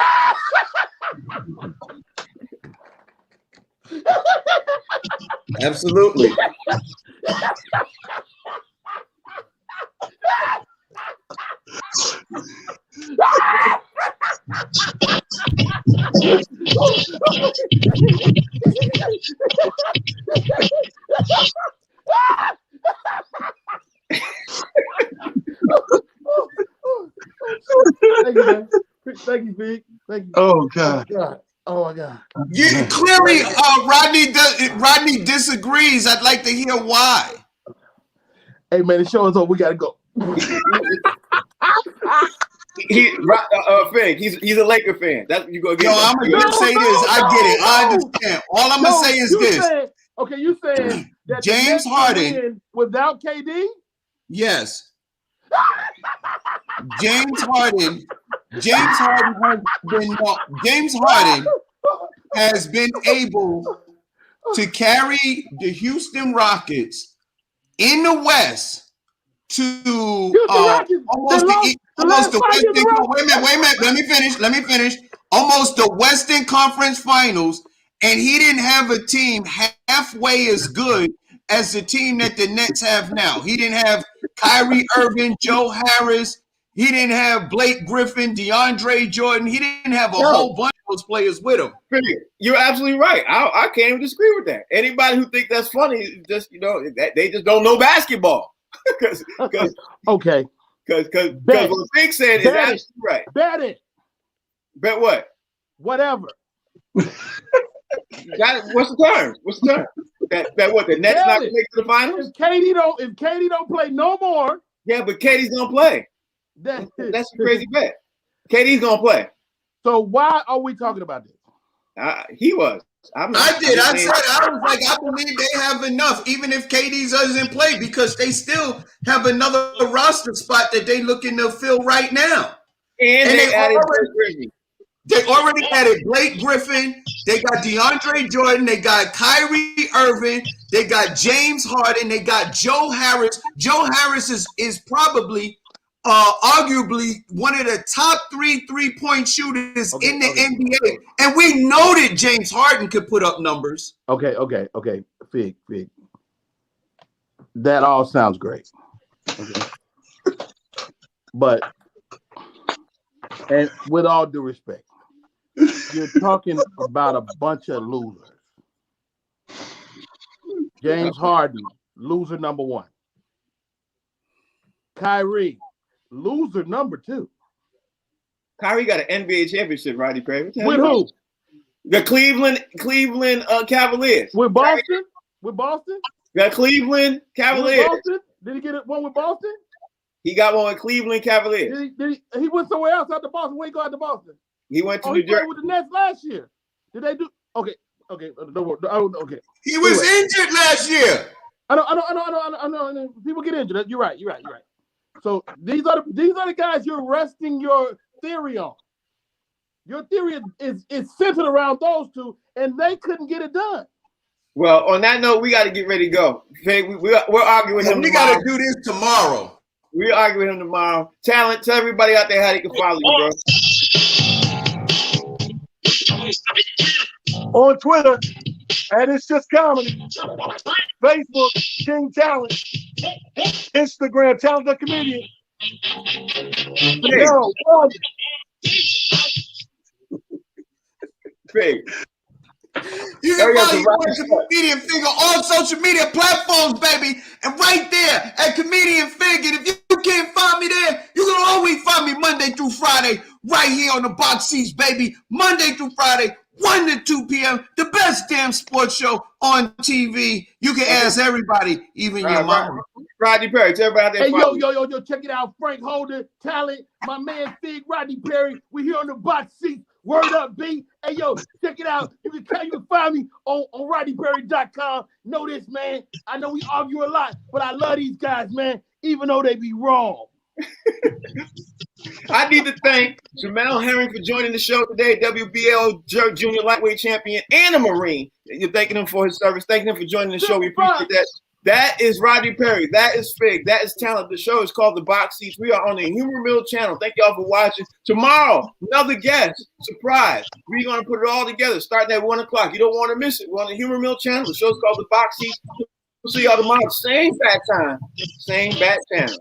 Absolutely. Thank you, Big. Thank you. Oh God. Oh my God. You clearly, Rodney disagrees. I'd like to hear why. Hey man, the show is over. We gotta go. Fig, he's a Laker fan. That's what you go get. Yo, I'm gonna say this. I get it. I understand. All I'm gonna say is this. You saying that James Harden without KD? Yes. James Harden has been able to carry the Houston Rockets in the West to almost the Western. Wait a minute. Let me finish. Almost the Western Conference Finals, and he didn't have a team halfway as good as the team that the Nets have now. He didn't have Kyrie Irving, Joe Harris. He didn't have Blake Griffin, DeAndre Jordan. He didn't have a whole bunch of those players with him. You're absolutely right. I can't even disagree with that. Anybody who thinks that's funny, just they just don't know basketball. Okay. Because what Big said is absolutely right. Bet it. Bet what? Whatever. What's the term? That what the Nets not going to make to the finals? If KD don't play no more. Yeah, but KD's gonna play. That's a crazy bet. KD's gonna play. So why are we talking about this? He was. I believe they have enough, even if KD doesn't play, because they still have another roster spot that they looking to fill right now. And they added They already added Blake Griffin. They got DeAndre Jordan. They got Kyrie Irving. They got James Harden. They got Joe Harris. Joe Harris is probably arguably one of the top 3 3-point shooters in the NBA. And we know that James Harden could put up numbers. Okay. Fig. That all sounds great. Okay. But, and with all due respect, you're talking about a bunch of losers. James Harden, loser number 1. Kyrie, loser number 2. Kyrie got an NBA championship, Rodney Perry. With who? The Cleveland Cavaliers. With Boston? With Boston? The Cleveland Cavaliers. With Boston? Did he get one with Boston? He got one with Cleveland Cavaliers. He went somewhere else out to Boston. Where he go out to Boston? He went to New Jersey. He played with the Nets last year. Did they do? Okay. Okay. He was injured last year. I know. People get injured. You're right. So these are the guys you're resting your theory on. Your theory is centered around those two, and they couldn't get it done. Well, on that note, we got to get ready to go. We're arguing him. We got to do this tomorrow. We're arguing him tomorrow. Talent, tell everybody out there how they can follow you, bro. On Twitter, and it's just comedy. Facebook, King Talent. Instagram, Talent the Comedian. Yo, Fig. You can follow the Comedian Fig on social media platforms, baby. And right there at Comedian Fig. And if you can't find me there, you can always find me Monday through Friday right here on the Box Seats, baby. Monday through Friday, 1 to 2 p.m. The best damn sports show on TV. You can ask everybody, even your mama. Rodney Perry, tell everybody out there. Hey, yo, check it out. Frank Holder, Talent, my man Fig, Rodney Perry. We here on the Box Seats. Word up, B. Hey, yo, check it out. You can find me on RodneyPerry.com. Know this, man. I know we argue a lot, but I love these guys, man, even though they be wrong. I need to thank Jamel Herring for joining the show today, WBL Junior Lightweight Champion and a Marine. You're thanking him for his service. Thanking him for joining the show. We appreciate that. That is Rodney Perry. That is Fig. That is Talent. The show is called The Box Seats. We are on the Humor Mill channel. Thank y'all for watching. Tomorrow, another guest. Surprise. We're going to put it all together starting at 1 o'clock. You don't want to miss it. We're on the Humor Mill channel. The show's called The Box Seats. We'll see y'all tomorrow. Same bat time. Same bat channel.